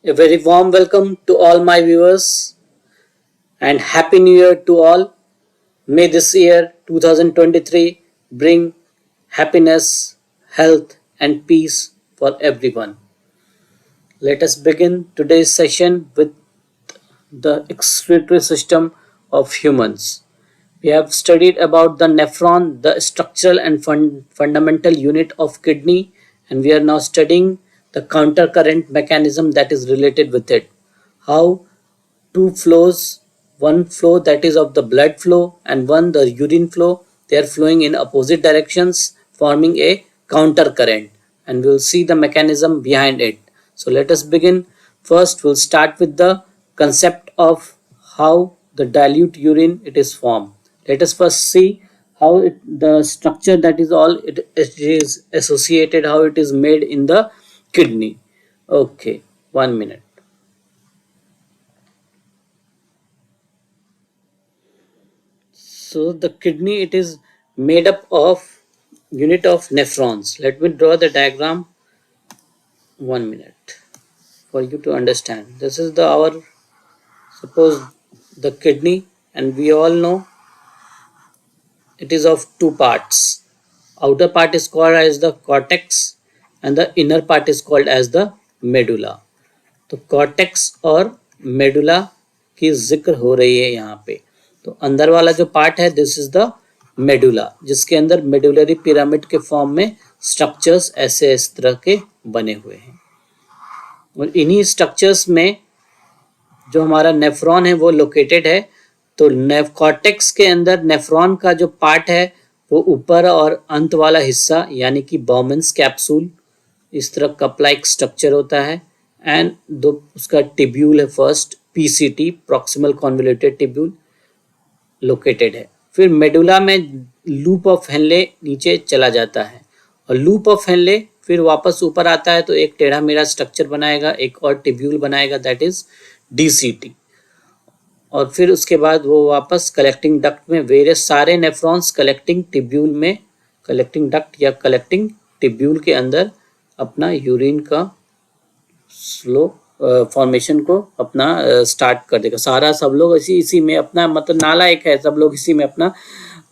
A very warm welcome to all my viewers and Happy New Year to all. May this year 2023 bring happiness, health, and peace for everyone. Let us begin today's session with the excretory system of humans. We have studied about the nephron, the structural and fundamental unit of kidney, and we are now studying the countercurrent mechanism that is related with it. How two flows, one flow that is of the blood flow and one the urine flow, they are flowing in opposite directions, forming a counter current, and we will see the mechanism behind it. So let us begin. First we'll start with the concept of how the dilute urine it is formed. Let us first see how the structure that is all it is associated, how it is made in the kidney. Okay, 1 minute. So the kidney it is made up of unit of nephrons. Let me draw the diagram. 1 minute for you to understand. This is the our suppose the kidney, and we all know it is of two parts. Outer part is called as the cortex and the inner part is called as the medulla. तो cortex और medulla की जिक्र हो रही है यहाँ पे. तो अंदर वाला जो पार्ट है दिस इज द मेडुला, जिसके अंदर मेडुलरी पिरामिड के फॉर्म में स्ट्रक्चर्स ऐसे इस तरह के बने हुए हैं. और इन्हीं स्ट्रक्चर्स में जो हमारा नेफ्रॉन है वो लोकेटेड है. तो कॉर्टेक्स के अंदर नेफ्रॉन का जो पार्ट है वो ऊपर और अंत वाला हिस्सा यानी कि बॉमन्स कैप्सूल इस तरह कप लाइक स्ट्रक्चर होता है. एंड दो उसका टिब्यूल है first PCT proximal convoluted tubule located है. फिर मेडुला में लूप ऑफ हेनले नीचे चला जाता है और लूप ऑफ हेनले फिर वापस ऊपर आता है तो एक टेढ़ा मेढ़ा स्ट्रक्चर बनाएगा, एक और टिब्यूल बनाएगा दैट इज डीसीटी. और फिर उसके बाद वो वापस कलेक्टिंग डक्ट में वेरियस सारे नेफ्रॉन्स कलेक्टिंग टिब्यूल में कलेक्टिंग डक्ट या कलेक्टिंग टिब्यूल के अंदर अपना यूरिन का स्लो फॉर्मेशन को अपना स्टार्ट कर देगा. सारा सब लोग इसी में अपना मतलब नाला एक है, सब लोग इसी में अपना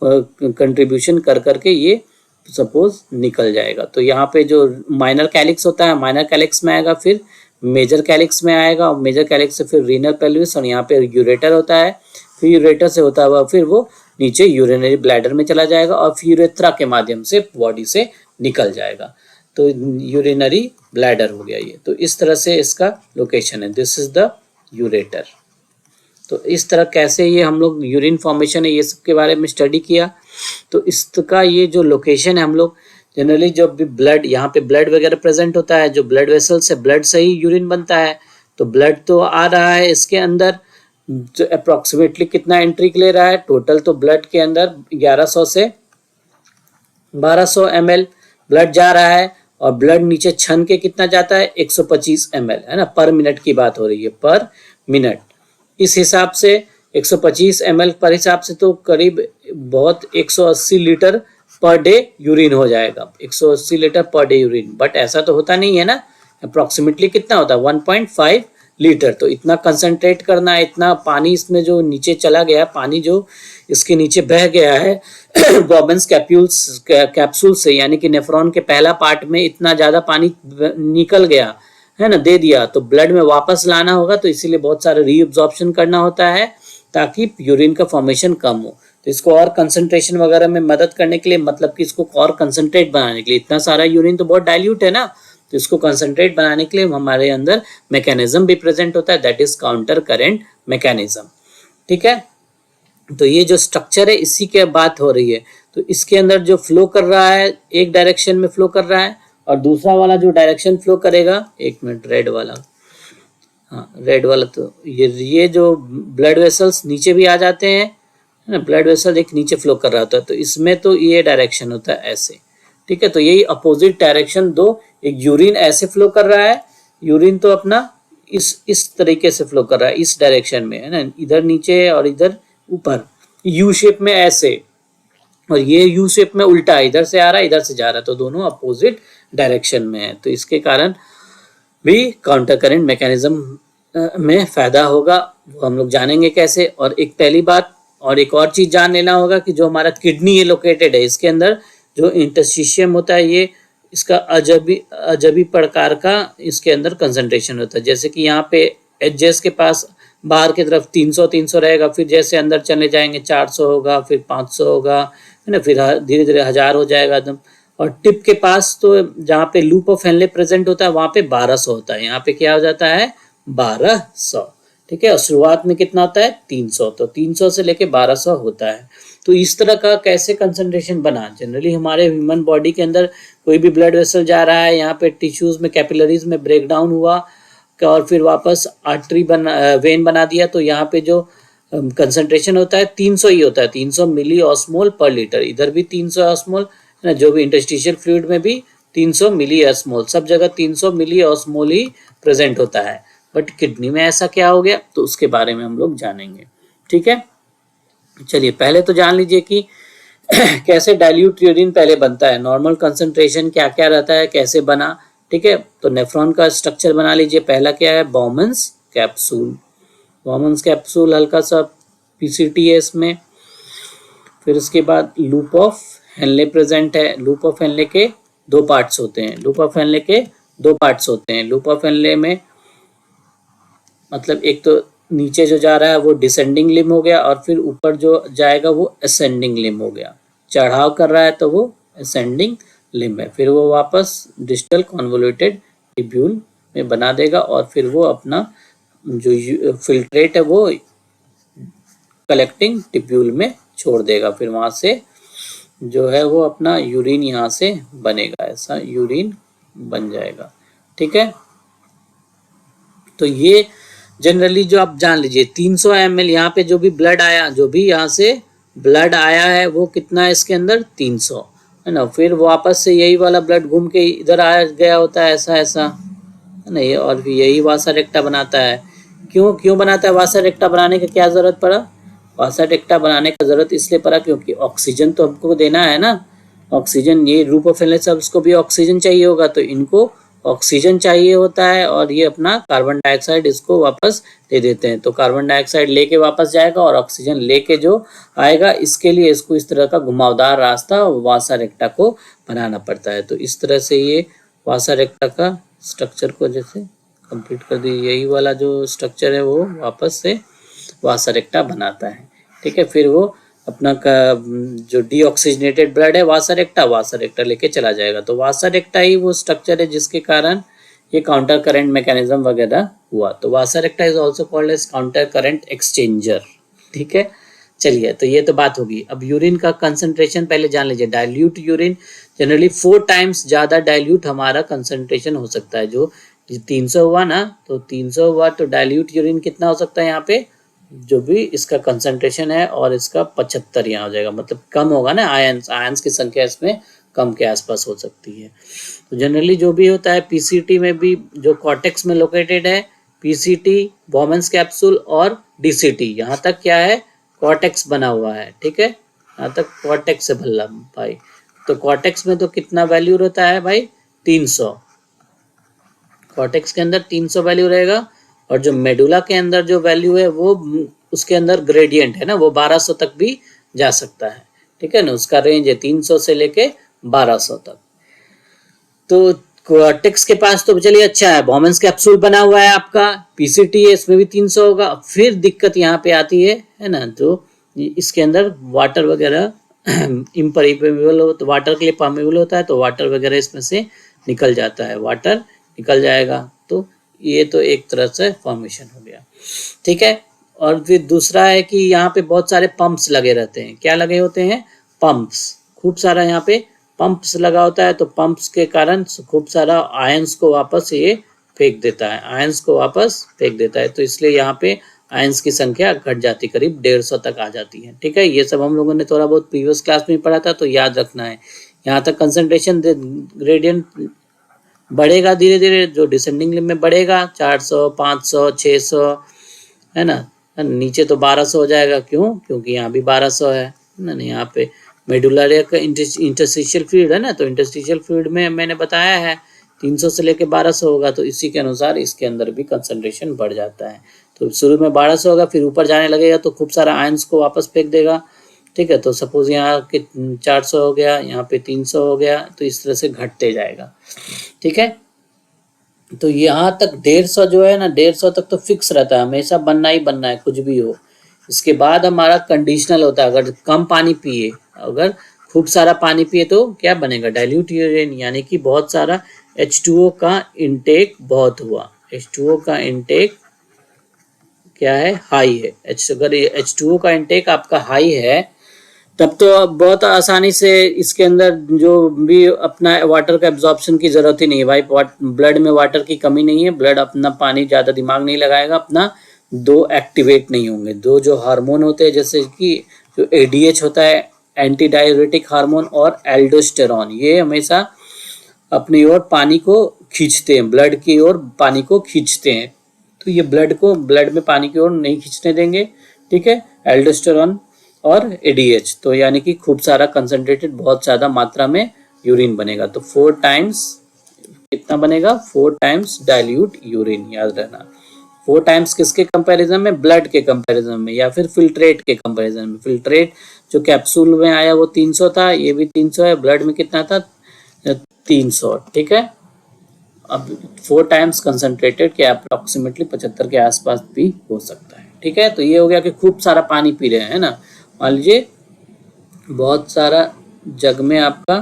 कंट्रीब्यूशन कर करके ये सपोज निकल जाएगा. तो यहाँ पे जो माइनर कैलिक्स होता है माइनर कैलिक्स में आएगा, फिर मेजर कैलिक्स में आएगा और मेजर कैलिक्स से फिर रीनल पेल्विस और यहाँ पे यूरेटर होता है. फिर यूरेटर से होता हुआ फिर वो नीचे यूरिनरी ब्लैडर में चला जाएगा और फिर यूरेथ्रा के माध्यम से बॉडी से निकल जाएगा. तो यूरिनरी ब्लैडर हो गया ये. तो इस तरह से इसका लोकेशन है. This is the ureter. तो इस तरह कैसे ये हम लोग यूरिन फॉर्मेशन है ये सब के बारे में स्टडी किया. तो इसका ये जो लोकेशन है हम लोग जनरली जब भी ब्लड यहाँ पे ब्लड वगैरह प्रेजेंट होता है, जो ब्लड वेसल्स है ब्लड से ही यूरिन बनता है. तो ब्लड तो आ रहा है इसके अंदर जो अप्रोक्सीमेटली कितना एंट्री ले रहा है टोटल, तो ब्लड के अंदर 1100 से 1200 ml ब्लड जा रहा है और ब्लड नीचे छन के कितना जाता है 125 ml है ना, पर मिनट की बात हो रही है, पर मिनट. इस हिसाब से 125 ml पर हिसाब से तो करीब बहुत 180 लीटर पर डे यूरिन हो जाएगा. 180 litre per day urine, but ऐसा तो होता नहीं है ना. अप्रोक्सीमेटली कितना होता है 1.5 लीटर. तो इतना कंसंट्रेट करना है, इतना पानी इसमें जो नीचे चला गया, पानी जो इसके नीचे बह गया है बॉबन्स कैप्सूल से यानी कि नेफ्रॉन के पहला पार्ट में इतना ज़्यादा पानी निकल गया है ना, दे दिया, तो ब्लड में वापस लाना होगा. तो इसीलिए बहुत सारे रीअब्जॉर्प्शन करना होता है ताकि यूरिन का फॉर्मेशन कम हो. तो इसको और कंसंट्रेशन वगैरह में मदद करने के लिए, मतलब कि इसको और कंसंट्रेट बनाने के लिए, इतना सारा यूरिन तो बहुत डाइल्यूट है ना, तो इसको कंसंट्रेट बनाने के लिए हमारे अंदर मैकेनिज्म भी प्रेजेंट होता है that is counter current mechanism. ठीक है. तो ये जो स्ट्रक्चर है इसी के बात हो रही है. तो इसके अंदर जो फ्लो कर रहा है एक डायरेक्शन में फ्लो कर रहा है और दूसरा वाला जो डायरेक्शन फ्लो करेगा, एक मिनट, रेड वाला, हाँ रेड वाला, तो ये जो ब्लड वेसल्स नीचे भी आ जाते हैं ना, ब्लड वेसल एक नीचे फ्लो कर रहा होता है, तो इसमें तो ये डायरेक्शन होता है ऐसे. ठीक है. तो यही अपोजिट डायरेक्शन दो, एक यूरिन ऐसे फ्लो कर रहा है, यूरिन तो अपना इस तरीके से फ्लो कर रहा है इस डायरेक्शन में है ना, इधर नीचे और इधर ऊपर यू शेप में ऐसे, और ये यू शेप में उल्टा, इधर से आ रहा है इधर से जा रहा है, तो दोनों अपोजिट डायरेक्शन में है. तो इसके कारण भी काउंटर करेंट मैकेनिज्म में फायदा होगा, वो हम लोग जानेंगे कैसे। और एक पहली बात और एक और चीज जान लेना होगा कि जो हमारा किडनी लोकेटेड है, इसके अंदर जो इंटरस्टिशियम होता है, ये इसका अजबी प्रकार का इसके अंदर कंसंट्रेशन होता है। जैसे कि यहाँ पे एचजेस के पास बाहर की तरफ 300 रहेगा, फिर जैसे अंदर चले जाएंगे 400 होगा, फिर 500 होगा, है ना, फिर धीरे धीरे 1000 हो जाएगा एकदम। और टिप के पास तो जहाँ पे लूप ऑफ हेनले प्रेजेंट होता है वहां पे 1200 होता है, यहाँ पे क्या हो जाता है 1200। ठीक है, और शुरुआत में कितना होता है 300, तो 300 से लेके 1200 होता है। तो इस तरह का कैसे कंसंट्रेशन बना, जनरली हमारे ह्यूमन बॉडी के अंदर कोई भी ब्लड वेसल जा रहा है, यहाँ पे टिश्यूज में कैपिलरीज में ब्रेक डाउन हुआ और फिर वापस आर्टरी वेन बना दिया, तो यहाँ पे जो कंसंट्रेशन होता है 300 ही होता है, 300 मिली ऑस्मोल पर लीटर। इधर भी 300 ऑस्मोल, जो भी इंटरस्टिशियल फ्लूइड में भी 300 मिली ऑस्मोल, सब जगह 300 मिली ऑस्मोल ही प्रेजेंट होता है। बट किडनी में ऐसा क्या हो गया, तो उसके बारे में हम लोग जानेंगे। ठीक है, चलिए पहले तो जान लीजिए कि कैसे डाइल्यूट यूरिन पहले बनता है, नॉर्मल कंसंट्रेशन क्या क्या रहता है, कैसे बना। ठीक है, तो नेफ्रॉन का स्ट्रक्चर बना लीजिए। पहला क्या है, बॉमन्स कैप्सूल। बॉमन्स कैप्सूल हल्का सा पीसीटी है इसमें। फिर उसके बाद लूप ऑफ हेनले प्रेजेंट है। लूप ऑफ हेनले के दो पार्ट्स होते हैं, लूप ऑफ हेनले के दो पार्ट्स होते हैं। लूप ऑफ हेनले में मतलब एक तो नीचे जो जा रहा है वो डिसेंडिंग लिम हो गया, और फिर ऊपर जो जाएगा वो असेंडिंग लिम हो गया। चढ़ाव कर रहा है तो वो असेंडिंग लिम है, फिर वो वापस डिस्टल कॉन्वोल्यूटेड टिब्यूल में बना देगा, और फिर वो अपना जो फिल्ट्रेट है वो कलेक्टिंग टिब्यूल में छोड़ देगा। फिर वहां से जो है वो अपना यूरिन यहाँ से बनेगा, ऐसा यूरिन बन जाएगा। ठीक है, तो ये जनरली जो आप जान लीजिए 300 ml यहाँ पे जो भी ब्लड आया, जो भी यहाँ से ब्लड आया है वो कितना है इसके अंदर 300, है ना। फिर वापस से यही वाला ब्लड घूम के इधर आ गया होता है, ऐसा ऐसा, है ना, ये और भी यही वासा रेक्टा बनाता है। क्यों बनाता है वासा रेक्टा, बनाने की क्या जरूरत पड़ा, वासा रेक्टा बनाने का जरूरत इसलिए पड़ा क्योंकि ऑक्सीजन तो हमको देना है ना, ऑक्सीजन, ये रूप ऑफ एलिमेंट्स को भी ऑक्सीजन चाहिए होगा, तो इनको ऑक्सीजन चाहिए होता है, और ये अपना कार्बन डाइऑक्साइड इसको वापस दे देते हैं। तो कार्बन डाइऑक्साइड लेके वापस जाएगा और ऑक्सीजन लेके जो आएगा, इसके लिए इसको इस तरह का घुमावदार रास्ता वासा रेक्टा को बनाना पड़ता है। तो इस तरह से ये वासा रेक्टा का स्ट्रक्चर को जैसे कंप्लीट कर दी, यही वाला जो स्ट्रक्चर है वो वापस से वासा रेक्टा बनाता है। ठीक है, फिर वो अपना का जो डीऑक्सीजनेटेड ब्लड है वासा रेक्टा लेके चला जाएगा। तो वासा रेक्टा ही वो स्ट्रक्चर है जिसके कारण ये काउंटर करंट मैकेनिज्म वगैरह हुआ। तो vasa recta is also called as counter current exchanger. ठीक है, चलिए तो ये तो बात होगी। अब यूरिन का कंसंट्रेशन पहले जान लीजिए। डाइल्यूट यूरिन जनरली 4 टाइम्स ज़्यादा डाइल्यूट हमारा कंसंट्रेशन हो सकता है। जो 300 हुआ ना, तो 300 हुआ, तो डाइल्यूट यूरिन कितना हो सकता है यहाँ पे, जो भी इसका कंसंट्रेशन है, और इसका 75 यहाँ हो जाएगा, मतलब कम होगा ना, आयंस की संख्या इसमें कम के आसपास हो सकती है। तो जनरली जो भी होता है पीसीटी में भी, जो कॉर्टेक्स में लोकेटेड है, पीसीटी, बॉमन्स कैप्सूल और डीसीटी, यहाँ तक क्या है कॉर्टेक्स बना हुआ है। ठीक है, यहाँ तक कॉर्टेक्स से भल्ला भाई। तो कॉर्टेक्स में तो कितना वैल्यू रहता है भाई 300, कॉर्टेक्स के अंदर 300 वैल्यू रहेगा, और जो मेडुला के अंदर जो वैल्यू है वो उसके अंदर ग्रेडियंट है ना, वो 1200 तक भी जा सकता है। ठीक है ना, उसका रेंज है 300 से लेके 1200 तक। तो कॉर्टेक्स के पास तो चलिए अच्छा है, बॉमन्स कैप्सूल बना हुआ है आपका, पीसीटी है, इसमें भी 300 होगा। फिर दिक्कत यहाँ पे आती है ना, जो इसके अंदर वाटर वगैरह इम्परिमेबल हो, तो वाटर के लिए परमेबल होता है, तो वाटर वगैरह इसमें से निकल जाता है, वाटर निकल जाएगा। तो ये तो एक तरह से फॉर्मेशन हो गया। ठीक है, और फिर दूसरा है कि यहाँ पे बहुत सारे पंप्स लगे रहते हैं। क्या लगे होते हैं, पंप्स, खूब सारा यहाँ पे पंप्स लगा होता है। तो पंप्स के कारण खूब सारा आयंस को वापस ये फेंक देता है, आयंस को वापस फेंक देता है। तो इसलिए यहाँ पे आयंस की संख्या घट जाती, करीब 150 तक आ जाती है। ठीक है, ये सब हम लोगों ने थोड़ा बहुत प्रीवियस क्लास में पढ़ा था, तो याद रखना है। यहाँ तक कंसंट्रेशन ग्रेडियंट बढ़ेगा धीरे धीरे, जो डिसेंडिंग लिम में बढ़ेगा 400, 500, 600, है ना, नीचे तो 1200 हो जाएगा। क्योंकि यहाँ भी 1200 है ना, यहाँ पे मेडुलरी का इंटरस्टिशियल फ्लूइड है ना, तो इंटरस्टिशियल फ्लूइड में मैंने बताया है 300 से लेके 1200 होगा, तो इसी के अनुसार इसके अंदर भी कंसंट्रेशन बढ़ जाता है। तो शुरू में 1200 होगा, फिर ऊपर जाने लगेगा तो खूब सारा आयंस को वापस फेंक देगा। ठीक है, तो सपोज यहाँ के 400 हो गया, यहाँ पे 300 हो गया, तो इस तरह से घटते जाएगा। ठीक है, तो यहाँ तक 150 जो है ना, 150 तक तो फिक्स रहता है, हमेशा बनना ही बनना है कुछ भी हो। इसके बाद हमारा कंडीशनल होता है, अगर कम पानी पिए, अगर खूब सारा पानी पिए तो क्या बनेगा, डाइल्यूट यूरेन, यानी कि बहुत सारा H2O का इनटेक बहुत हुआ। H2O का इनटेक क्या है, हाई है। अगर H2O का इनटेक आपका हाई है, तब तो बहुत आसानी से इसके अंदर जो भी अपना वाटर का एब्जॉर्प्शन की जरूरत ही नहीं है भाई। ब्लड में वाटर की कमी नहीं है, ब्लड अपना पानी ज़्यादा दिमाग नहीं लगाएगा, अपना दो एक्टिवेट नहीं होंगे। दो जो हार्मोन होते हैं, जैसे कि जो ADH होता है, एंटी डाययूरेटिक हार्मोन, और एल्डोस्टेरॉन, ये हमेशा अपनी ओर पानी को खींचते हैं, ब्लड की ओर पानी को खींचते हैं। तो ये ब्लड में पानी की ओर नहीं खींचने देंगे। ठीक है, एल्डोस्टेरॉन और ADH, तो यानी कि खूब सारा कंसंट्रेटेड, बहुत ज़्यादा मात्रा में यूरिन बनेगा। तो 4 टाइम्स कितना बनेगा, 4 टाइम्स डाइल्यूट यूरिन, याद रहना। 4 टाइम्स किसके कंपैरिजन में, ब्लड के कंपैरिजन में, या फिर फिल्ट्रेट के कंपैरिजन में। फिल्ट्रेट जो कैप्सूल में आया वो 300 था, ये भी 300 है, ब्लड में कितना था, 300। ठीक है, अब 4 टाइम्स कंसंट्रेटेड के अप्रोक्सीमेटली 75 के आसपास भी हो सकता है। ठीक है, तो ये हो गया कि खूब सारा पानी पी रहे हैं ना। मान लीजिए बहुत सारा जग में आपका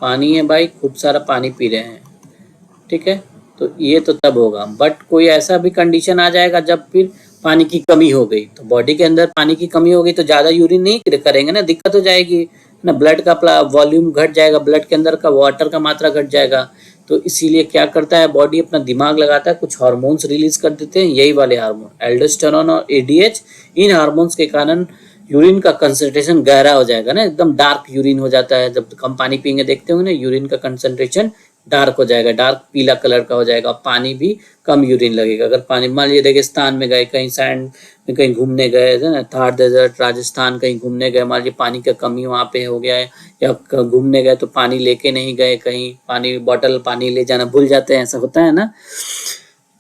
पानी है भाई, खूब सारा पानी पी रहे हैं। ठीक है, तो ये तो तब होगा, बट कोई ऐसा भी कंडीशन आ जाएगा जब फिर पानी की कमी हो गई, तो बॉडी के अंदर पानी की कमी हो गई तो ज़्यादा यूरिन नहीं करेंगे ना, दिक्कत हो जाएगी ना, ब्लड का वॉल्यूम घट जाएगा, ब्लड के अंदर का वाटर का मात्रा घट जाएगा। तो इसीलिए क्या करता है, बॉडी अपना दिमाग लगाता है, कुछ हार्मोन्स रिलीज कर देते हैं, यही वाले हार्मोन एल्डोस्टेरोन और ADH। इन हार्मोन्स के कारण यूरिन का कंसंट्रेशन गहरा हो जाएगा ना, एकदम डार्क यूरिन हो जाता है। जब कम पानी पियेंगे, देखते होंगे ना, यूरिन का कंसंट्रेशन डार्क हो जाएगा, डार्क पीला कलर का हो जाएगा, पानी भी कम यूरिन लगेगा। अगर पानी, मान लीजिए रेगिस्तान में गए, कहीं सैंड में कहीं घूमने गए थे ना, थार डेजर्ट, राजस्थान कहीं घूमने गए, मान लीजिए पानी का कमी वहाँ पे हो गया है, या घूमने गए तो पानी लेके नहीं गए, कहीं पानी बॉटल पानी ले जाना भूल जाते हैं, ऐसा होता है ना।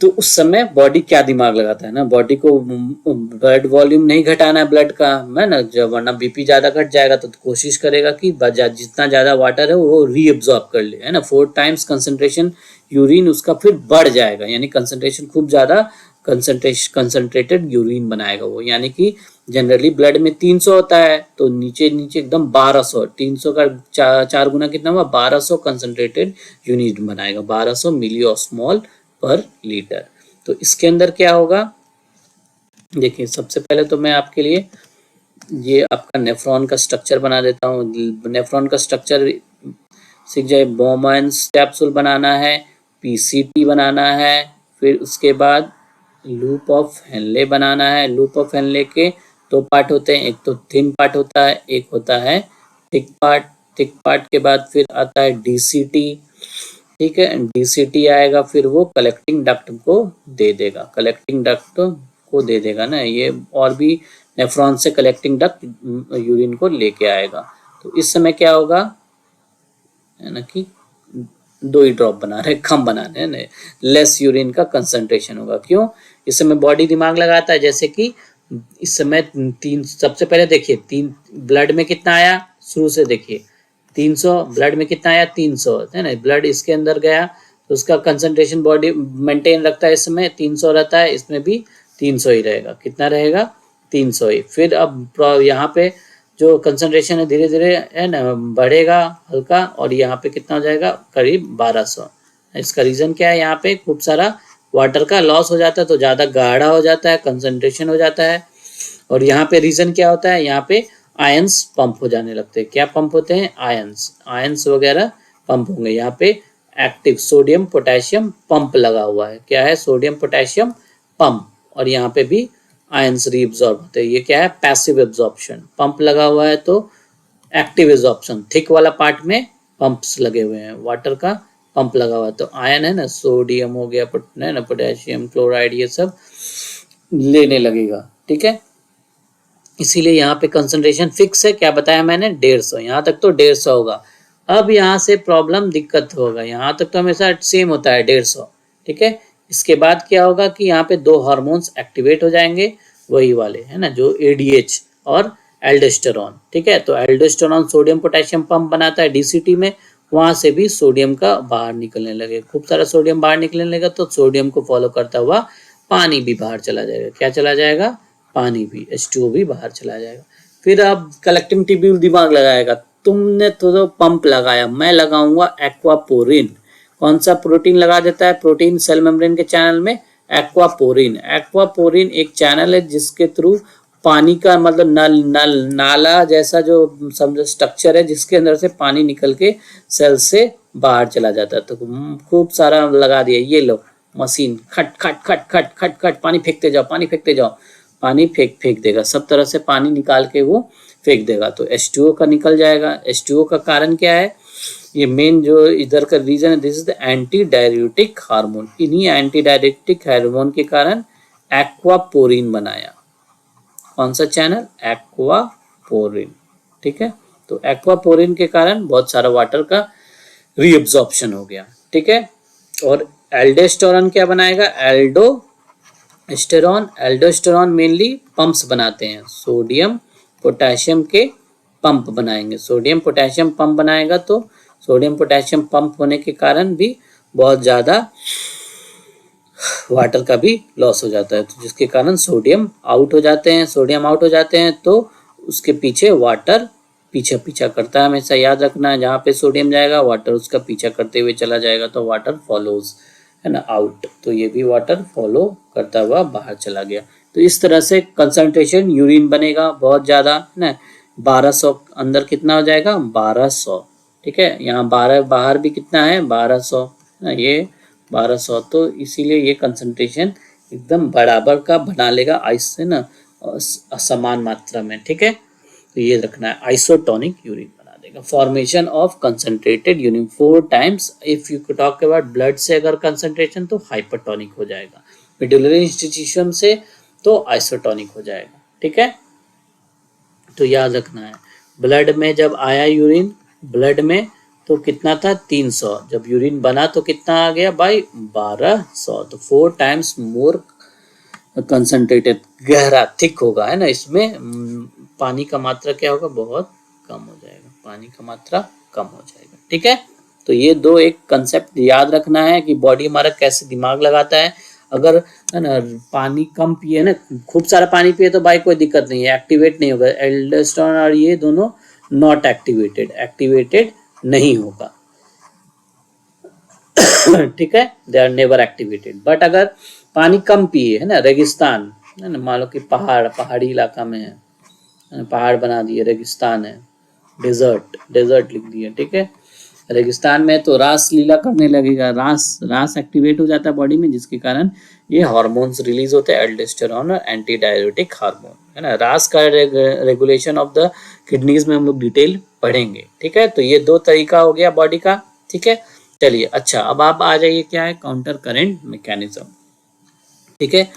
तो उस समय बॉडी क्या दिमाग लगाता है ना, बॉडी को ब्लड वॉल्यूम नहीं घटाना है ब्लड का, है ना, जब वरना BP ज्यादा घट जाएगा, तो कोशिश करेगा कि जितना ज्यादा वाटर है वो रीअब्सॉर्ब कर ले, है ना। 4 टाइम्स कंसंट्रेशन यूरिन उसका फिर बढ़ जाएगा, यानी कंसंट्रेशन खूब ज्यादा कंसंट्रेटेड यूरिन बनाएगा वो, यानी कि जनरली ब्लड में 300 होता है, तो नीचे नीचे एकदम 1200, 300 का 4 गुना कितना हुआ, 1200 कंसंट्रेटेड यूनिट बनाएगा, 1200 मिलीऑस्मोल पर लीटर। तो इसके अंदर क्या होगा, देखिए सबसे पहले तो मैं आपके लिए ये आपका नेफ्रॉन का स्ट्रक्चर बना देता हूँ। नेफ्रॉन का स्ट्रक्चर सीख जाए, बोमैन्स कैप्सूल बनाना है, PCT बनाना है, फिर उसके बाद लूप ऑफ हेनले बनाना है। लूप ऑफ हेनले के 2 पार्ट होते हैं, एक तो थिन पार्ट होता है, एक होता है थिक पार्ट। थिक पार्ट के बाद फिर आता है DCT। ठीक है, DCT आएगा, फिर वो कलेक्टिंग डक्ट को दे देगा, कलेक्टिंग डक्ट को दे देगा ना ये, और भी नेफ्रॉन से कलेक्टिंग डक्ट यूरिन को लेके आएगा। तो इस समय क्या होगा, है ना, कि 2 ही ड्रॉप बना रहे, कम बना रहे हैं, लेस यूरिन का कंसंट्रेशन होगा। क्यों, इस समय बॉडी दिमाग लगाता है, जैसे कि इस समय 3, सबसे पहले देखिए 3 ब्लड में कितना आया, शुरू से देखिए 300, ब्लड में कितना आया 300, है ना, ब्लड इसके अंदर गया तो उसका कंसंट्रेशन बॉडी मेंटेन रखता है, इस समय 300 रहता है, इसमें भी 300 ही रहेगा, कितना रहेगा 300 ही। फिर अब यहाँ पे जो कंसंट्रेशन है धीरे धीरे, है ना, बढ़ेगा हल्का, और यहाँ पे कितना हो जाएगा, करीब 1200। इसका रीजन क्या है, यहाँ पे खूब सारा वाटर का लॉस हो जाता है, तो ज़्यादा गाढ़ा हो जाता है, कंसंट्रेशन हो जाता है। और यहाँ पे रीजन क्या होता है, यहाँ पे आयंस पंप हो जाने लगते हैं। क्या पंप होते हैं, आयंस वगैरह पंप होंगे। यहाँ पे एक्टिव सोडियम पोटेशियम पंप लगा हुआ है, क्या है, सोडियम पोटेशियम पंप, और यहाँ पे भी आयंस रीअब्सॉर्ब होते हैं। ये क्या है, पैसिव एब्जॉर्प्शन। पंप लगा हुआ है तो एक्टिव एब्जॉर्प्शन, थिक वाला पार्ट में पंप्स लगे हुए हैं, वाटर का पंप लगा हुआ है, तो आयन है ना, सोडियम हो गया, है ना, पोटेशियम क्लोराइड, ये सब लेने लगेगा। ठीक है, इसीलिए यहाँ पे कंसंट्रेशन फिक्स है, क्या बताया मैंने, 150, यहाँ तक तो 150 होगा। अब यहाँ से प्रॉब्लम दिक्कत होगा, यहाँ तक तो हमेशा सेम होता है 150, ठीक है। इसके बाद क्या होगा कि यहाँ पे दो हार्मोन्स एक्टिवेट हो जाएंगे, वही वाले है ना, जो एडीएच और एल्डोस्टेरॉन, ठीक है। तो एल्डोस्टेरॉन सोडियम पोटेशियम पंप बनाता है डीसीटी में, वहां से भी सोडियम का बाहर निकलने लगे, खूब सारा सोडियम बाहर निकलने लगेगा, तो सोडियम को फॉलो करता हुआ पानी भी बाहर चला जाएगा। क्या चला जाएगा? पानी भी, H2O भी बाहर चला जाएगा। फिर अब कलेक्टिंग ट्यूब्यूल दिमाग लगाएगा, तुमने तो पंप लगाया, मैं लगाऊंगा एक्वापोरिन। कौन सा प्रोटीन लगा देता है प्रोटीन सेल मेम्ब्रेन के चैनल में? एक्वापोरिन। एक्वापोरिन एक चैनल है जिसके थ्रू पानी का मतलब नाला जैसा जो समझो स्ट्रक्चर है, जिसके अंदर से पानी निकल के सेल से बाहर चला जाता है। तो खूब सारा लगा दिया, ये लो मशीन, खट खट खट खट खट खट, पानी फेंकते जाओ, पानी फेंकते जाओ, पानी फेंक देगा, सब तरह से पानी निकाल के वो फेंक देगा। तो H2O का निकल जाएगा। H2O का कारण क्या है? ये मेन जो इधर का रीजन है, this is the anti diuretic hormone. इन्हीं एंटी डाययूरेटिक हार्मोन के कारण एक्वापोरिन बनाया। कौन सा चैनल? एक्वापोरिन, ठीक है। तो एक्वापोरिन के कारण बहुत सारा वाटर का रीअब्जॉर्प्शन हो गया, ठीक है। और एल्डोस्टेरॉन क्या बनाएगा? एल्डोस्टेरॉन मेनली पंप्स बनाते हैं, सोडियम पोटेशियम के पंप बनाएंगे। सोडियम पोटेशियम पंप बनाएगा, तो सोडियम पोटेशियम पंप होने के कारण भी बहुत ज़्यादा वाटर का भी लॉस हो जाता है, तो जिसके कारण सोडियम आउट हो जाते हैं। सोडियम आउट हो जाते हैं तो उसके पीछे वाटर पीछा करता है। हमेशा याद रखना है, जहाँ पे सोडियम जाएगा वाटर उसका पीछा करते हुए चला जाएगा, तो वाटर फॉलोज, है ना, आउट। तो ये भी वाटर फॉलो करता हुआ बाहर चला गया। तो इस तरह से कंसंट्रेशन यूरिन बनेगा बहुत ज़्यादा, है ना। 1200 अंदर कितना हो जाएगा? 1200, ठीक है। यहाँ 12 बाहर भी कितना है? 1200, ना, ये 1200। तो इसीलिए ये कंसंट्रेशन एकदम बराबर का बना लेगा आइस से ना, समान मात्रा में, ठीक है। तो ये रखना है, आइसोटोनिक यूरिन बना देगा। Formation of concentrated urine 4 times. If you talk about blood से अगर कंसंट्रेशन, तो हाइपरटोनिक हो जाएगा। मेडुलरी इंस्टीट्यूशन से तो आइसोटोनिक हो जाएगा, ठीक है। तो याद रखना है, ब्लड में जब आया यूरिन, ब्लड में तो कितना था? 300। जब यूरिन बना तो कितना आ गया भाई? 1200। तो 4 टाइम्स मोर कंसंट्रेटेड, गहरा, थिक होगा, है ना। इसमें पानी का मात्रा क्या होगा? बहुत कम हो जाएगा, पानी का मात्रा कम हो जाएगा, ठीक है। तो ये दो एक कंसेप्ट याद रखना है कि बॉडी हमारा कैसे दिमाग लगाता है। अगर, है ना, पानी कम पिए ना, खूब सारा पानी पिए तो भाई कोई दिक्कत नहीं है, एक्टिवेट नहीं होगा। एल्डोस्टेरॉन और ये दोनों नॉट एक्टिवेटेड नहीं होगा, ठीक है, they are never activated. But अगर पानी कम पिए, है ना, रेगिस्तान, है ना, मान लो कि पहाड़ी इलाका में है, पहाड़ बना दिए, रेगिस्तान है, डेजर्ट लिख दिया, ठीक है। रेगिस्तान में तो रास लीला करने लगेगा, रास एक्टिवेट हो जाता है बॉडी में, जिसके कारण ये हार्मोन्स रिलीज होते हैं, एल्डोस्टेरॉन और एंटी डाययूरेटिक हार्मोन, है ना। रास का रेगुलेशन ऑफ द किडनीज में हम लोग डिटेल पढ़ेंगे, ठीक है। तो ये दो तरीका हो गया बॉडी का, ठीक है। चलिए, अच्छा, अब आप आ जाइए, क्या है? काउंटर करंट मैकेनिज्म, ठीक है।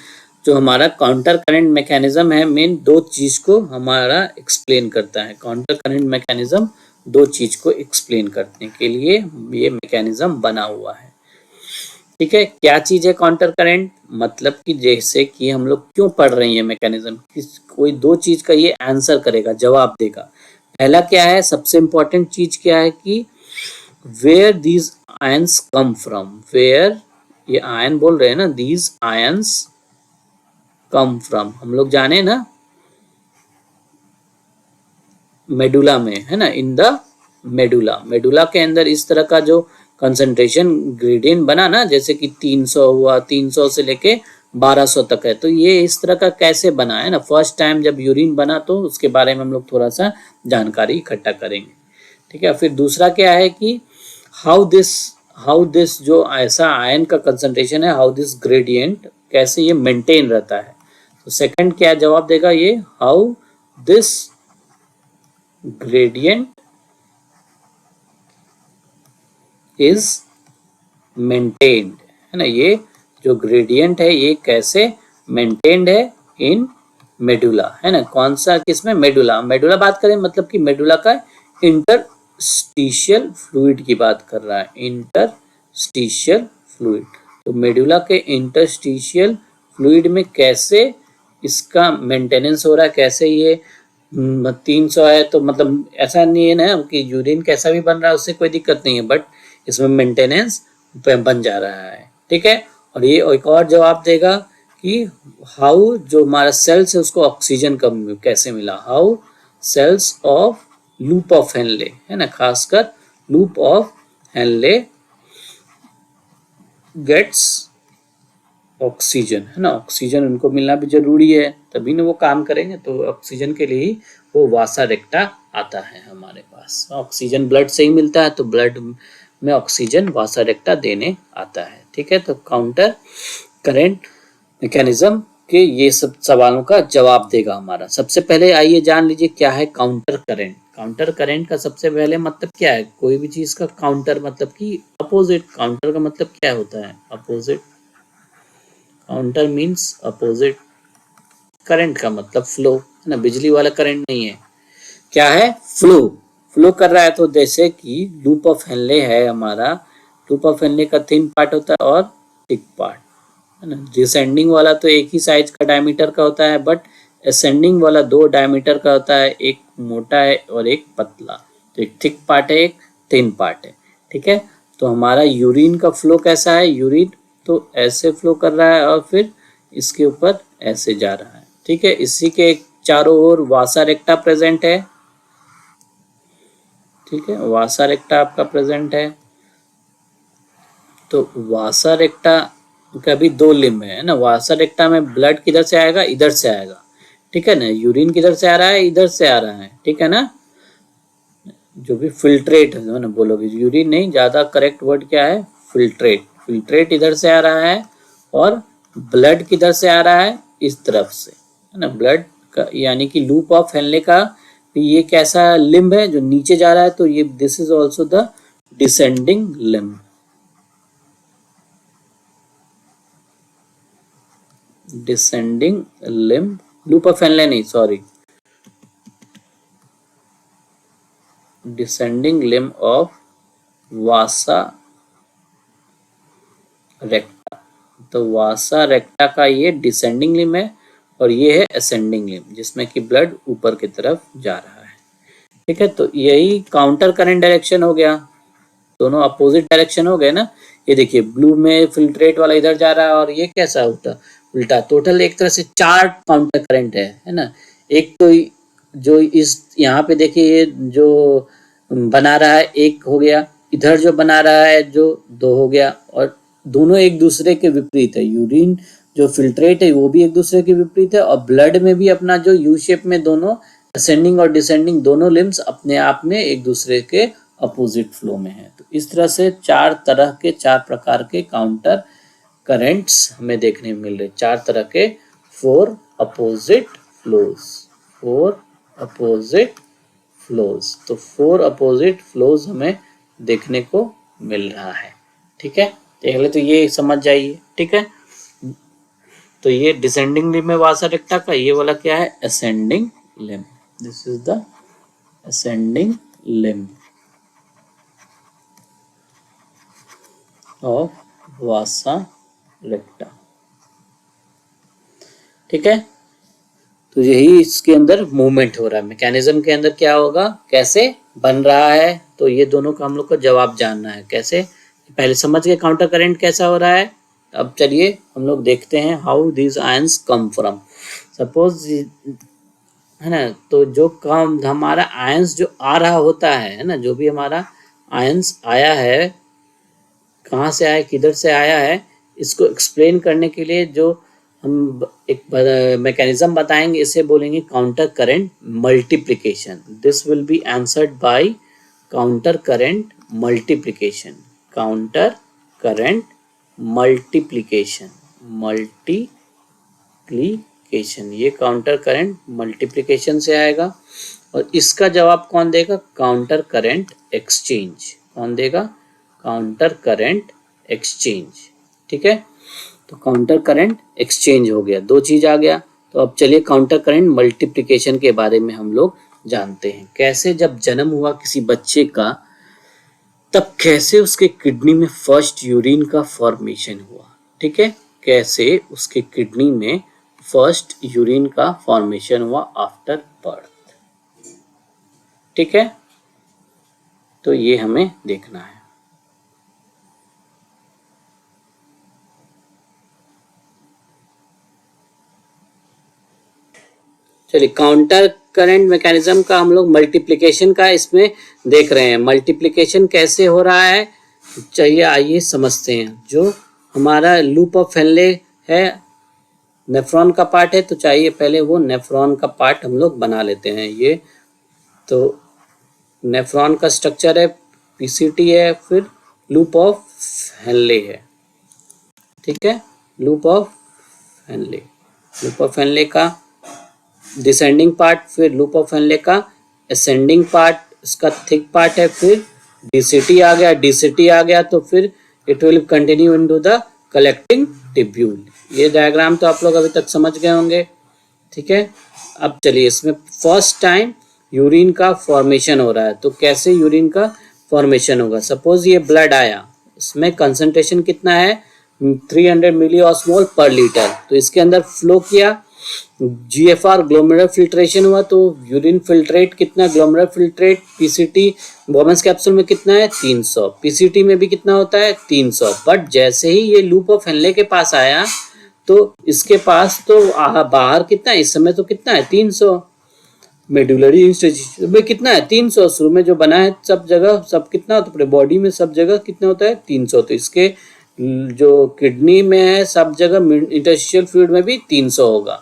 जो हमारा काउंटर करंट मैकेनिज्म है, मेन दो चीज को हमारा एक्सप्लेन करता है। काउंटर करंट मैकेनिज्म दो चीज को एक्सप्लेन करने के लिए ये मैकेनिज्म बना हुआ है, ठीक है। क्या चीज है काउंटर करंट? मतलब कि जैसे कि हम लोग क्यों पढ़ रहे हैं ये मैकेनिज्म, कोई दो चीज का ये आंसर करेगा, जवाब देगा। पहला क्या है, सबसे इंपॉर्टेंट चीज क्या है कि where these ions come from, where, ये आयन बोल रहे हैं ना, दीज आयंस कम फ्रॉम, हम लोग जाने ना, मेडुला में, है ना, इन द मेडुला के अंदर इस तरह का जो कंसंट्रेशन ग्रेडियंट बना ना, जैसे कि 300 हुआ, 300 से लेके 1200 तक है। तो ये इस तरह का कैसे बना है ना, फर्स्ट टाइम जब यूरिन बना तो उसके बारे में हम लोग थोड़ा सा जानकारी इकट्ठा करेंगे, ठीक है। फिर दूसरा क्या है कि हाउ दिस जो ऐसा आयन का कंसंट्रेशन है, हाउ दिस ग्रेडियंट कैसे ये मेंटेन रहता है। तो सेकंड क्या जवाब देगा ये, how this gradient is maintained, है ना। ये जो ग्रेडियंट है ये कैसे मेंटेन्ड है इन मेडुला, है ना। कौन सा, किसमें? मेडुला बात करें, मतलब कि मेडुला का इंटरस्टिशियल फ्लूइड की बात कर रहा है, इंटरस्टिशियल फ्लूइड। तो मेडुला के इंटरस्टिशियल फ्लूइड में कैसे इसका मेंटेनेंस हो रहा है, कैसे ये 300 है, तो मतलब ऐसा नहीं है ना कि यूरिन कैसा भी बन रहा है उससे कोई दिक्कत नहीं है, बट इसमें मेंटेनेंस बन जा रहा है, ठीक है। और ये एक और जवाब देगा कि हाउ जो हमारा सेल्स है उसको ऑक्सीजन कम कैसे मिला, how cells of loop of Henle है ना, खासकर loop of Henle gets oxygen, है ना, ऑक्सीजन उनको मिलना भी जरूरी है, तभी ना वो काम करेंगे। तो ऑक्सीजन के लिए ही वो वासा रेक्टा आता है हमारे पास। ऑक्सीजन ब्लड से ही मिलता है, तो ब्लड में ऑक्सीजन वासा रेक्टा देने आता है, ठीक है। तो काउंटर करंट मैकेनिज्म के ये सब सवालों का जवाब देगा हमारा। सबसे पहले आइए जान लीजिए क्या है काउंटर करंट। काउंटर करंट का सबसे पहले मतलब क्या है, कोई भी चीज का काउंटर मतलब कि अपोजिट। काउंटर का मतलब क्या होता है, opposite. Counter means opposite. Current का मतलब फ्लो, है ना, बिजली वाला करंट नहीं है। क्या है, फ्लो। फ्लो कर रहा है, तो जैसे कि लूप ऑफ हेनले है हमारा, लूप ऑफ हेनले का थिन पार्ट होता है और थिक पार्ट, है ना। डिसेंडिंग वाला तो एक ही साइज का डायमीटर का होता है, बट असेंडिंग वाला 2 डायमीटर का होता है, एक मोटा है और एक पतला। तो एक थिक पार्ट है, एक थिन पार्ट है, ठीक है। तो हमारा यूरिन का फ्लो कैसा है, यूरिन तो ऐसे फ्लो कर रहा है और फिर इसके ऊपर ऐसे जा रहा है, ठीक है। इसी के चारों ओर वासा रेक्टा प्रेजेंट है, ठीक है, वासा रेक्टा आपका प्रेजेंट है। तो वासा रेक्टा का भी 2 लिम्ब है ना। वासा रेक्टा में ब्लड किधर से आएगा, इधर से आएगा, ठीक है ना। यूरिन किधर से आ रहा है, इधर से आ रहा है, ठीक है ना। जो भी फिल्ट्रेट है ना, बोलोगे यूरिन नहीं, ज्यादा करेक्ट वर्ड क्या है, फिल्ट्रेट। फिल्ट्रेट इधर से आ रहा है और ब्लड किधर से आ रहा है, इस तरफ से, है ना। ब्लड का यानी कि लूप ऑफ हेनले का ये कैसा लिम्ब है जो नीचे जा रहा है, तो ये this is also the descending limb. Descending limb, loop of Henle नहीं, sorry, descending limb of vasa recta. तो वासा रेक्टा का ये डिसेंडिंग लिम्ब है और ये है असेंडिंग लिम्ब, जिसमें कि ब्लड ऊपर की तरफ जा रहा है, ठीक है। तो यही काउंटर करंट डायरेक्शन हो गया, दोनों अपोजिट डायरेक्शन हो गए ना। ये देखिए ब्लू में फिल्ट्रेट वाला इधर जा रहा है और ये कैसा उल्टा उल्टा। टोटल एक तरह से 4 काउंटर करंट है ना। एक तो जो इस यहाँ पे देखिए ये जो बना रहा है एक हो गया, इधर जो बना रहा है जो 2 हो गया, और दोनों एक दूसरे के विपरीत है। यूरिन जो फिल्ट्रेट है वो भी एक दूसरे के विपरीत है, और ब्लड में भी अपना जो यू शेप में दोनों असेंडिंग और डिसेंडिंग दोनों लिम्स अपने आप में एक दूसरे के अपोजिट फ्लो में है। तो इस तरह से 4 प्रकार के काउंटर करेंट्स हमें देखने में मिल रहे, 4 तरह के 4 अपोजिट फ्लोज, 4 अपोजिट फ्लोज। तो 4 अपोजिट फ्लोज हमें देखने को मिल रहा है, ठीक है। पहले तो ये समझ जाइए, ठीक है। तो ये डिसेंडिंग लिम्ब है वासा रेक्टा का, ये वाला क्या है, ascending limb. This is the ascending limb of vasa रेक्टा, ठीक है। तो यही इसके अंदर मूवमेंट हो रहा है, मैकेनिज्म के अंदर क्या होगा, कैसे बन रहा है। तो ये दोनों का हम लोग को जवाब जानना है, कैसे। पहले समझ गए काउंटर करंट कैसा हो रहा है। अब चलिए हम लोग देखते हैं how these ions come from. Suppose, है ना, तो जो काम हमारा आयंस जो आ रहा होता है ना, जो भी हमारा आयंस आया है, कहाँ से आया, किधर से आया है, इसको एक्सप्लेन करने के लिए जो हम एक मैकेनिज्म बताएंगे, इसे बोलेंगे counter current multiplication. This will be answered bye counter current multiplication. Counter current multiplication, multiplication, ये काउंटर करंट मल्टीप्लिकेशन से आएगा। और इसका जवाब कौन देगा, काउंटर करंट एक्सचेंज। कौन देगा, काउंटर करंट एक्सचेंज, ठीक है। तो काउंटर करंट एक्सचेंज हो गया, 2 चीज आ गया। तो अब चलिए काउंटर करंट मल्टीप्लिकेशन के बारे में हम लोग जानते हैं। कैसे, जब जन्म हुआ किसी बच्चे का तब कैसे उसके किडनी में फर्स्ट यूरिन का फॉर्मेशन हुआ। ठीक है, कैसे उसके किडनी में फर्स्ट यूरिन का फॉर्मेशन हुआ आफ्टर बर्थ। ठीक है, तो ये हमें देखना है। चलिए, काउंटर करंट मैकेनिज्म का हम लोग मल्टीप्लिकेशन का इसमें देख रहे हैं। मल्टीप्लिकेशन कैसे हो रहा है, चाहिए आइए समझते हैं। जो हमारा लूप ऑफ हेनले है, नेफ्रॉन का पार्ट है, तो चाहिए पहले वो नेफ्रॉन का पार्ट हम लोग बना लेते हैं। ये तो नेफ्रॉन का स्ट्रक्चर है, पीसीटी है, फिर लूप ऑफ हेनले है। ठीक है, loop of Henley, loop of Henley का डिसेंडिंग पार्ट, फिर लूप ऑफ हेनले का असेंडिंग पार्ट, इसका थिक पार्ट है, फिर डीसीटी आ गया। डीसीटी आ गया तो फिर it will continue into the collecting tubule. ये डायग्राम तो आप लोग अभी तक समझ गए होंगे। ठीक है, अब चलिए इसमें फर्स्ट टाइम यूरिन का फॉर्मेशन हो रहा है। तो कैसे यूरिन का फॉर्मेशन होगा, सपोज ये ब्लड आया, इसमें कंसंट्रेशन कितना है 300 मिली ऑस्मोल पर लीटर, तो इसके अंदर फ्लो किया, जीएफआर ग्लोमेरुलर फिल्ट्रेशन हुआ, तो यूरिन फिल्ट्रेट कितना, ग्लोमेरुलर फिल्ट्रेट पीसीटी बोमेंस कैप्सूल में कितना है 300, पीसीटी में भी कितना होता है 300। बट जैसे ही ये लूप ऑफ हेनले के पास आया तो इसके पास तो बाहर कितना है, इस समय तो कितना है 300, मेडुलरी इंस्टिट्यूशन में कितना है 300, शुरू में जो बना है सब जगह सब कितना होता है, पूरे बॉडी में सब जगह कितना होता है 300। तो इसके जो किडनी में है सब जगह इंटरस्टिशियल फ्लूइड में भी 300 होगा।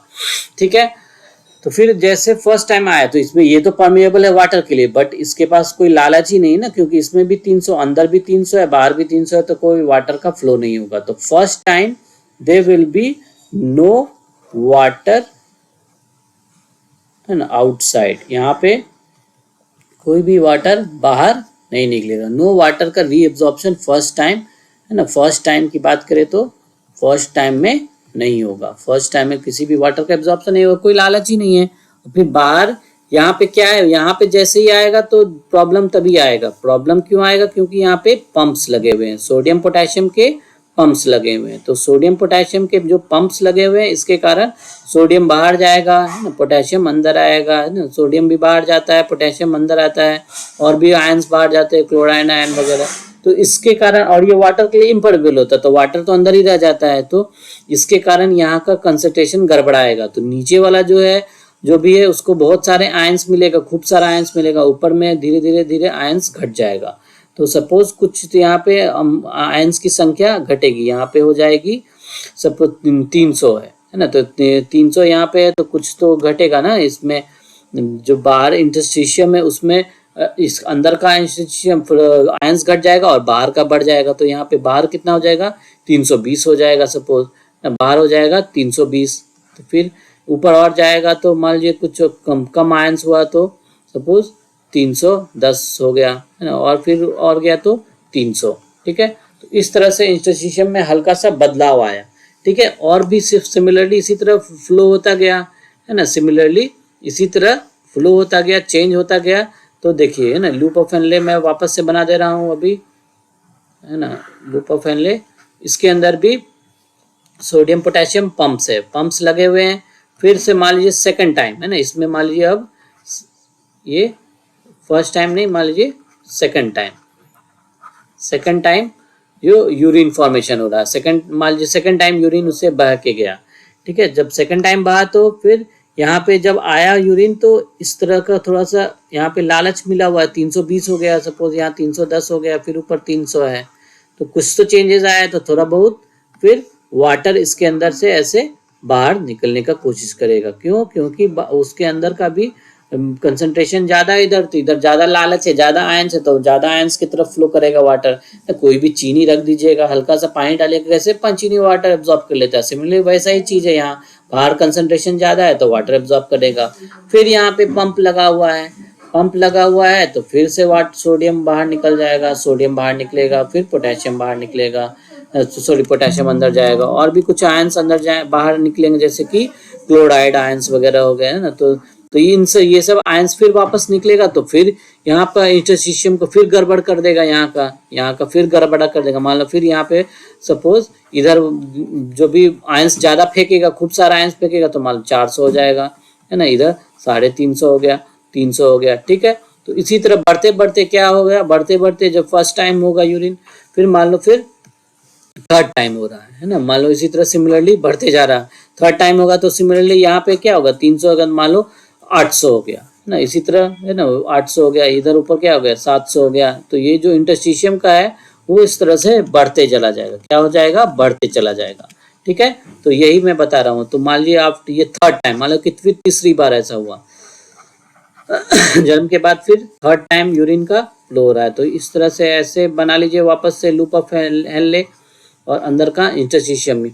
ठीक है, तो फिर जैसे फर्स्ट टाइम आया तो इसमें ये तो परमिएबल है वाटर के लिए, बट इसके पास कोई लालच ही नहीं ना, क्योंकि इसमें भी 300, अंदर भी 300 है, बाहर भी 300 है, तो कोई वाटर का फ्लो नहीं होगा। तो first time there will be no water है ना आउटसाइड, यहाँ पे कोई भी वाटर बाहर नहीं निकलेगा। नो वाटर का रीएब्जॉर्प्शन फर्स्ट टाइम है ना, फर्स्ट टाइम की बात करें तो फर्स्ट टाइम में नहीं होगा, फर्स्ट टाइम में किसी भी वाटर का एब्जॉर्प्शन नहीं होगा, कोई लालच ही नहीं है। और फिर बाहर यहाँ पे क्या है, यहाँ पे जैसे ही आएगा तो प्रॉब्लम तभी आएगा। प्रॉब्लम क्यों आएगा, क्योंकि यहाँ पे पंप्स लगे हुए हैं, सोडियम पोटेशियम के पंप्स लगे हुए हैं। तो सोडियम पोटेशियम के जो पंप्स लगे हुए हैं इसके कारण सोडियम बाहर जाएगा है ना, पोटेशियम अंदर आएगा है ना, सोडियम भी बाहर जाता है, पोटेशियम अंदर आता है, और भी आयंस बाहर जाते हैं, क्लोराइन आयन वगैरह। तो इसके कारण, और ये वाटर के लिए इम्पर्मेबल होता है, तो वाटर तो अंदर ही रह जाता है, तो इसके कारण यहाँ का कंसंट्रेशन गड़बड़ाएगा। तो नीचे वाला जो है जो भी है उसको बहुत सारे आयंस मिलेगा, खूब सारा आयंस मिलेगा, ऊपर में धीरे धीरे धीरे आयंस घट जाएगा। तो सपोज कुछ तो यहाँ पे आयंस की संख्या घटेगी, यहाँ पे हो जाएगी सपोज 300 है ना, तो 300 यहाँ पे है, तो कुछ तो घटेगा ना इसमें, जो बाहर इंटरस्टिशियम है उसमें इस अंदर का इंटरस्टिशियम आयंस घट जाएगा और बाहर का बढ़ जाएगा। तो यहाँ पे बाहर कितना हो जाएगा 320 हो जाएगा, सपोज बाहर हो जाएगा 320। तो फिर ऊपर और जाएगा तो मान लीजिए कुछ कम आयंस हुआ तो सपोज 310 हो गया है ना, और फिर और गया तो 300। ठीक है, तो इस तरह से इंटरस्टिशियम में हल्का सा बदलाव आया। ठीक है, और भी सिर्फ सिमिलरली इसी तरह फ्लो होता गया है ना, सिमिलरली इसी तरह फ्लो होता गया, चेंज होता गया। तो देखिए है ना, लूप ऑफ हेनले मैं वापस से बना दे रहा हूँ अभी है ना, लूप ऑफ हेनले, इसके अंदर भी सोडियम पोटेशियम पंप्स है, पंप्स लगे हुए हैं। फिर से मान लीजिए सेकंड टाइम है ना, इसमें मान लीजिए अब ये फर्स्ट टाइम नहीं, मान लीजिए सेकंड टाइम जो यूरिन फॉर्मेशन हो रहा है, सेकंड मान लीजिए सेकंड टाइम यूरिन उससे बह के गया। ठीक है, जब सेकंड टाइम बहा तो फिर यहाँ पे जब आया यूरिन तो इस तरह का थोड़ा सा यहाँ पे लालच मिला हुआ है, 320 हो गया, सपोज यहाँ 310 हो गया, फिर ऊपर 300 है, तो कुछ तो चेंजेस आया, तो थोड़ा बहुत फिर वाटर इसके अंदर से ऐसे बाहर निकलने का कोशिश करेगा। क्यों, क्योंकि उसके अंदर का भी कंसंट्रेशन ज्यादा, इधर तो इधर ज्यादा लालच है, ज्यादा आयंस है, तो ज्यादा आयंस की तरफ फ्लो करेगा वाटर। तो कोई भी चीनी रख दीजिएगा, हल्का सा पानी डालिएगा, कैसे चीनी वाटर एब्जॉर्ब कर लेता है, सिमिलरली वैसा ही चीज है, यहाँ बाहर कंसंट्रेशन ज्यादा है तो वाटर एब्जॉर्ब करेगा। फिर यहाँ पे पंप लगा हुआ है, तो फिर से सोडियम बाहर निकल जाएगा, सोडियम बाहर निकलेगा, फिर पोटेशियम बाहर निकलेगा, सॉरी पोटेशियम अंदर जाएगा, और भी कुछ आयंस अंदर बाहर निकलेंगे, जैसे कि क्लोराइड आयंस वगैरह हो गए है ना। तो तो इनसे ये सब आयंस फिर वापस निकलेगा, तो फिर यहाँ पर इंटरस्टिशियम को फिर गड़बड़ कर देगा, यहाँ का फिर गड़बड़ा कर देगा। मान लो फिर यहाँ पे सपोज इधर जो भी आयंस ज्यादा फेंकेगा, खूब सारा आयंस फेंकेगा, तो मान लो 400 हो जाएगा, है ना, इधर 350 हो गया, 300 हो गया, ठीक है। तो इसी तरह बढ़ते बढ़ते क्या हो गया, बढ़ते बढ़ते जब फर्स्ट टाइम होगा यूरिन, फिर मान लो फिर थर्ड टाइम हो रहा है ना, मान लो इसी तरह सिमिलरली बढ़ते जा रहा है, थर्ड टाइम होगा तो सिमिलरली यहाँ पे क्या होगा, 300 होगा, मान लो 800 हो गया, है ना, इसी तरह है ना, 800 हो गया, इधर ऊपर क्या हो गया, 700 हो गया। तो ये जो इंटरस्टिशियम का है वो इस तरह से बढ़ते चला जाएगा, क्या हो जाएगा, बढ़ते चला जाएगा, ठीक है। तो यही मैं बता रहा हूँ। तो मान लीजिए आप ये थर्ड टाइम, मान लो कितनी तीसरी बार ऐसा हुआ जन्म के बाद फिर थर्ड टाइम यूरिन का फ्लो हो रहा है, तो इस तरह से ऐसे बना लीजिए वापस से लूप ऑफ हेनले और अंदर का इंटरस्टिशियम में।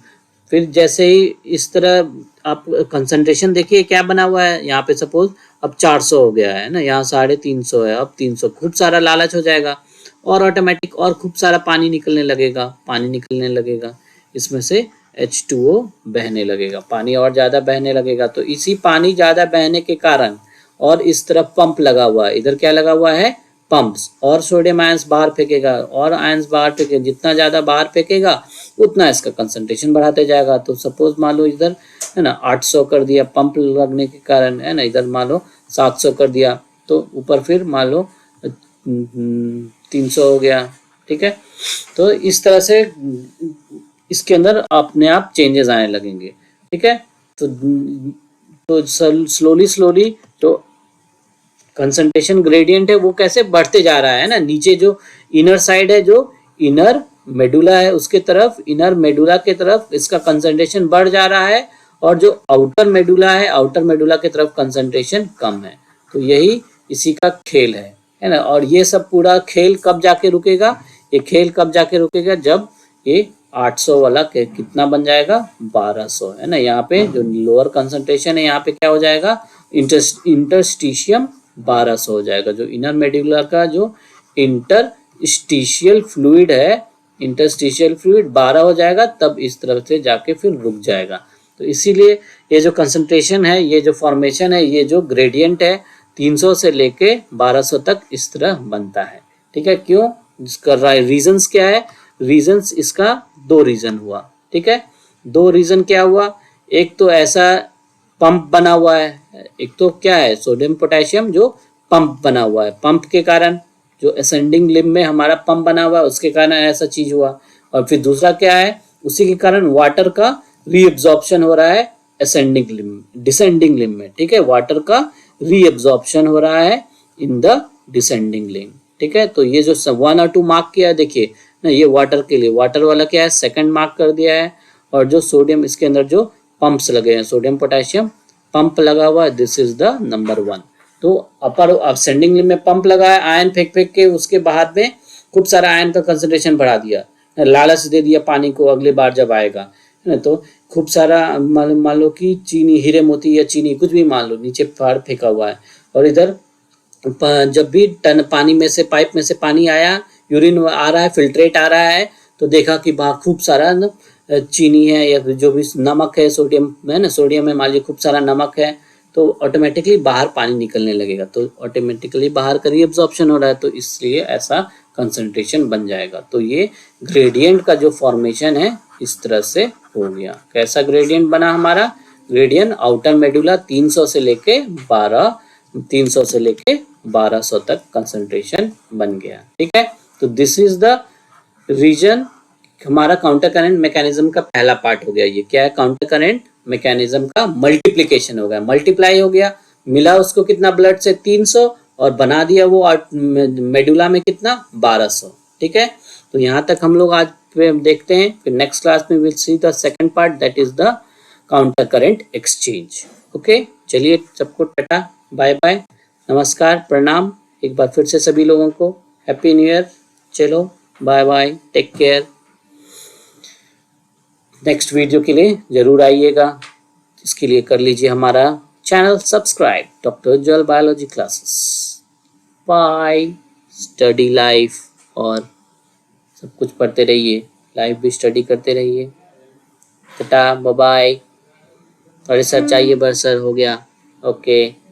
फिर जैसे ही इस तरह आप कंसंट्रेशन देखिए क्या बना हुआ है, यहाँ पे सपोज अब 400 हो गया है ना, यहाँ 350 है, अब 300, खूब सारा लालच हो जाएगा और ऑटोमेटिक और खूब सारा पानी निकलने लगेगा, पानी निकलने लगेगा, इसमें से H2O बहने लगेगा, पानी और ज़्यादा बहने लगेगा। तो इसी पानी ज़्यादा बहने के कारण, और इस तरफ पंप लगा हुआ है, इधर क्या लगा हुआ है, पंप्स, और सोडियम आयंस बाहर फेंकेगा, और आयंस बाहर फेंकेगा, जितना ज़्यादा बाहर फेंकेगा उतना इसका कंसंट्रेशन बढ़ाते जाएगा। तो सपोज मान लो इधर है ना 800 कर दिया पंप लगने के कारण, है ना, इधर मान लो 700 कर दिया, तो ऊपर फिर मान लो 300 हो गया, ठीक है। तो इस तरह से इसके अंदर अपने आप चेंजेस आने लगेंगे, ठीक है। तो स्लोली स्लोली जो कंसंट्रेशन ग्रेडियंट है वो कैसे बढ़ते जा रहा है ना, नीचे जो इनर साइड है, जो इनर मेडुला है उसके तरफ, इनर मेडुला के तरफ इसका कंसंट्रेशन बढ़ जा रहा है, और जो आउटर मेडुला है, आउटर मेडुला के तरफ कंसंट्रेशन कम है। तो यही इसी का खेल है ना। और ये सब पूरा खेल कब जाके रुकेगा, ये खेल कब जाके रुकेगा, जब ये 800 वाला कितना बन जाएगा, 1200, है ना। यहाँ पे जो लोअर कंसंट्रेशन है यहाँ पे क्या हो जाएगा, इंटरस्टिशियम 1200 हो जाएगा, जो इनर मेडुला का जो इंटरस्टिशियल फ्लूइड है, इंटरस्टिशियल फ्लूइड 12 हो जाएगा, तब इस तरफ से जाके फिर रुक जाएगा। तो इसीलिए ये जो कंसंट्रेशन है, ये जो फॉर्मेशन है, ये जो ग्रेडियंट है 300 से लेके 1200 तक इस तरह बनता है, ठीक है। क्यों, इसका रीजंस क्या है, रीजंस इसका 2 रीजन हुआ, ठीक है। 2 रीजन क्या हुआ, एक तो ऐसा पंप बना हुआ है, एक तो क्या है, सोडियम पोटेशियम जो पंप बना हुआ है, पंप के कारण जो असेंडिंग लिम्ब में हमारा पंप बना हुआ है उसके कारण ऐसा चीज हुआ। और फिर दूसरा क्या है, उसी के कारण वाटर का रीअब्जॉर्प्शन हो रहा है असेंडिंग लिम्ब, डिसेंडिंग लिम्ब में, ठीक है, वाटर का रीअब्जॉर्प्शन हो रहा है इन द डिसेंडिंग लिम्ब, ठीक है। तो ये जो 1 और 2 मार्क किया है, देखिए ना, ये वाटर के लिए, वाटर वाला क्या है, सेकंड मार्क कर दिया है, और जो सोडियम इसके अंदर जो पंप्स लगे हैं, सोडियम पोटेशियम पंप लगा हुआ है, दिस इज द नंबर 1। तो अपर असेंडिंग लिम्ब में पंप लगा है, आयन फेंक फेंक के उसके बाहर में खूब सारा आयन का कंसंट्रेशन बढ़ा दिया, लालच दे दिया पानी को अगली बार जब आएगा, है ना। तो खूब सारा मान लो कि चीनी, हीरे मोती या चीनी कुछ भी मान लो नीचे बाहर फेंका हुआ है, और इधर जब भी टन पानी में से, पाइप में से पानी आया, यूरिन आ रहा है, फिल्ट्रेट आ रहा है, तो देखा कि बाहर खूब सारा चीनी है या जो भी नमक है, सोडियम है ना, सोडियम में मान लीजिए खूब सारा नमक है, तो ऑटोमेटिकली बाहर पानी निकलने लगेगा, तो ऑटोमेटिकली बाहर का रीअब्जॉर्प्शन हो रहा है, तो इसलिए ऐसा कंसंट्रेशन बन जाएगा। तो ये ग्रेडियंट का जो फॉर्मेशन है इस तरह से हो गया। कैसा ग्रेडियंट बना हमारा, ग्रेडियंट आउटर मेडुला 300 से लेके 1200 तक कंसंट्रेशन बन गया, ठीक है। तो दिस इज द रीजन, हमारा काउंटर करंट मैकेनिज्म का पहला पार्ट हो गया। ये क्या है, काउंटर करंट मैकेनिज्म का मल्टीप्लिकेशन हो गया, मल्टीप्लाई हो गया, मिला उसको कितना ब्लड से 300, और बना दिया वो मेडुला में कितना 1200, ठीक है। तो यहाँ तक हम लोग आज देखते हैं, फिर नेक्स्ट क्लास में will see the second part, that is the counter current exchange. Okay, चलिए सबको टाटा बाय बाय, नमस्कार, प्रणाम एक बार फिर से सभी लोगों को, हैप्पी न्यू ईयर, चलो bye bye, take care. Next video के लिए जरूर आइएगा, इसके लिए कर लीजिए हमारा channel subscribe, doctor Ujjwal biology classes. Bye, study life, और सब कुछ पढ़ते रहिए, लाइफ भी स्टडी करते रहिए, टाटा बाय बाय। और रिसर्च चाहिए बरसर हो गया, ओके।